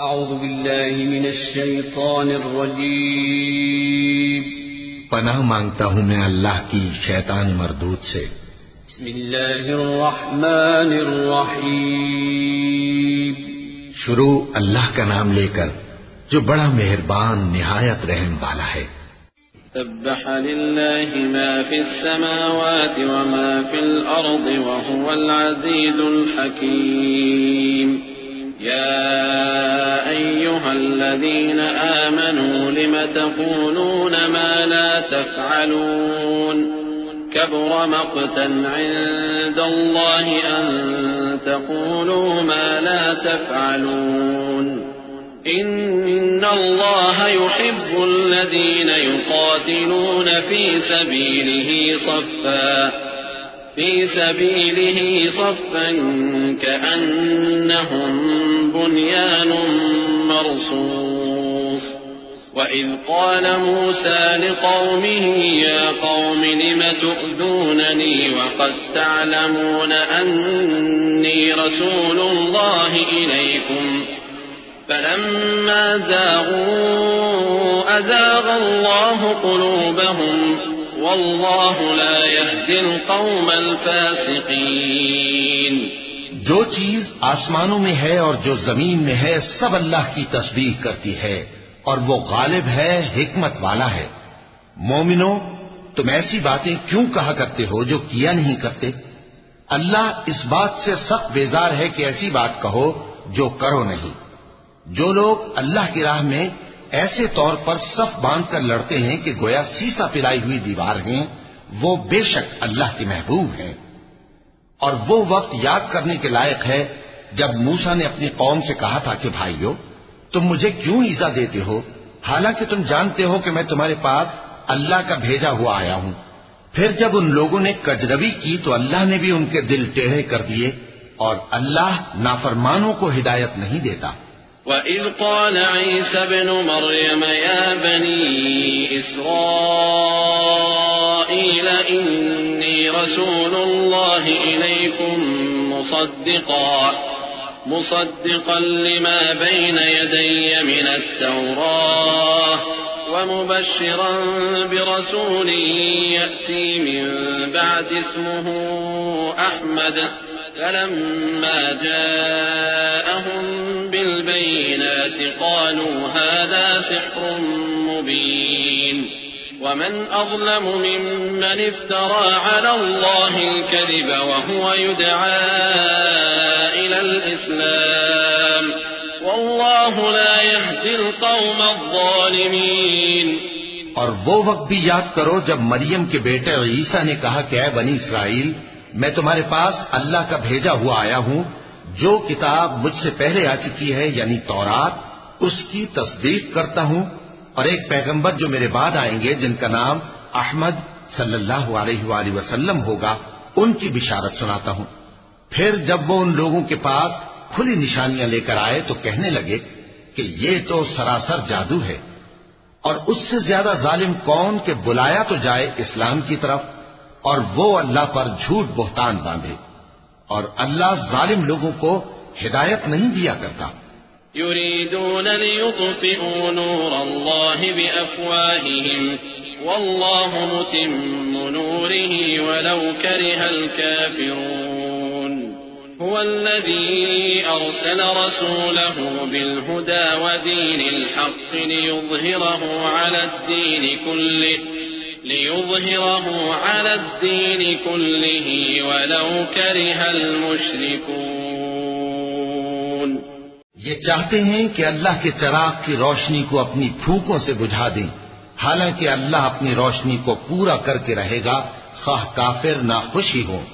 اعوذ باللہ من الشیطان الرجیم پناہ مانگتا ہوں میں اللہ کی شیطان مردود سے۔ بسم اللہ الرحمن الرحیم شروع اللہ کا نام لے کر جو بڑا مہربان نہایت رحم والا ہے۔ سبح للہ ما فی السماوات وما فی الارض وهو العزیز الحکیم۔ يا أيها الذين آمنوا لم تقولون ما لا تفعلون كبر مقتا عند الله أن تقولوا ما لا تفعلون إن الله يحب الذين يقاتلون في سبيله صفا كأنهم بنيان مرصوص وإذ قال موسى لقومه يا قوم لم تؤذونني وقد تعلمون أني رسول الله إليكم فلما زاغوا أزاغ الله قلوبهم واللہ لا يهدي القوم الفاسقین۔ جو چیز آسمانوں میں ہے اور جو زمین میں ہے سب اللہ کی تسبیح کرتی ہے اور وہ غالب ہے، حکمت والا ہے۔ مومنو، تم ایسی باتیں کیوں کہا کرتے ہو جو کیا نہیں کرتے؟ اللہ اس بات سے سخت بیزار ہے کہ ایسی بات کہو جو کرو نہیں۔ جو لوگ اللہ کی راہ میں ایسے طور پر صف باندھ کر لڑتے ہیں کہ گویا سیسا پلائی ہوئی دیوار ہیں، وہ بے شک اللہ کے محبوب ہیں۔ اور وہ وقت یاد کرنے کے لائق ہے جب موسیٰ نے اپنی قوم سے کہا تھا کہ بھائیو، تم مجھے کیوں ایذا دیتے ہو حالانکہ تم جانتے ہو کہ میں تمہارے پاس اللہ کا بھیجا ہوا آیا ہوں۔ پھر جب ان لوگوں نے کجروی کی تو اللہ نے بھی ان کے دل ٹیڑھے کر دیے، اور اللہ نافرمانوں کو ہدایت نہیں دیتا۔ وَإِذْ قَالَ عِيسَى ابْنُ مَرْيَمَ يَا بَنِي إِسْرَائِيلَ إِنِّي رَسُولُ اللَّهِ إِلَيْكُمْ مُصَدِّقًا لِمَا بَيْنَ يَدَيَّ مِنَ التَّوْرَاةِ وَمُبَشِّرًا بِرَسُولٍ يَأْتِي مِن بَعْدِ اسْمُهُ أَحْمَدَ فلما جاءهم بالبينات قالوا هذا سحر مبين ومن أظلم ممن افترى على الله الكذب وهو يدعى إلى الإسلام والله لا يهدي القوم الظالمين۔ اور وہ وقت بھی یاد کرو جب مریم کے بیٹے عیسیٰ نے کہا کہ اے بنی اسرائیل، میں تمہارے پاس اللہ کا بھیجا ہوا آیا ہوں، جو کتاب مجھ سے پہلے آ چکی ہے یعنی تورات، اس کی تصدیق کرتا ہوں، اور ایک پیغمبر جو میرے بعد آئیں گے جن کا نام احمد صلی اللہ علیہ وآلہ وسلم ہوگا، ان کی بشارت سناتا ہوں۔ پھر جب وہ ان لوگوں کے پاس کھلی نشانیاں لے کر آئے تو کہنے لگے کہ یہ تو سراسر جادو ہے، اور اس سے زیادہ ظالم کون کہ بلایا تو جائے اسلام کی طرف اور وہ اللہ پر جھوٹ بہتان باندھے، اور اللہ ظالم لوگوں کو ہدایت نہیں دیا کرتا۔ یریدون لیطفئوا نور اللہ بافواہہم واللہ متم نورہ ولو کرہ الکافرون۔ هو الذي أرسل رسوله بالهدى ودين الحق ليظهره على الدين كله ولو كره المشركون۔ یہ چاہتے ہیں کہ اللہ کے چراغ کی روشنی کو اپنی پھونکوں سے بجھا دیں، حالانکہ اللہ اپنی روشنی کو پورا کر کے رہے گا خواہ کافر ناخوش ہی ہوں۔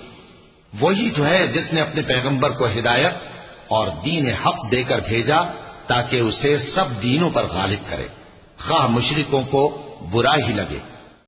وہی تو ہے جس نے اپنے پیغمبر کو ہدایت اور دین حق دے کر بھیجا تاکہ اسے سب دینوں پر غالب کرے، خواہ مشرکوں کو برا ہی لگے۔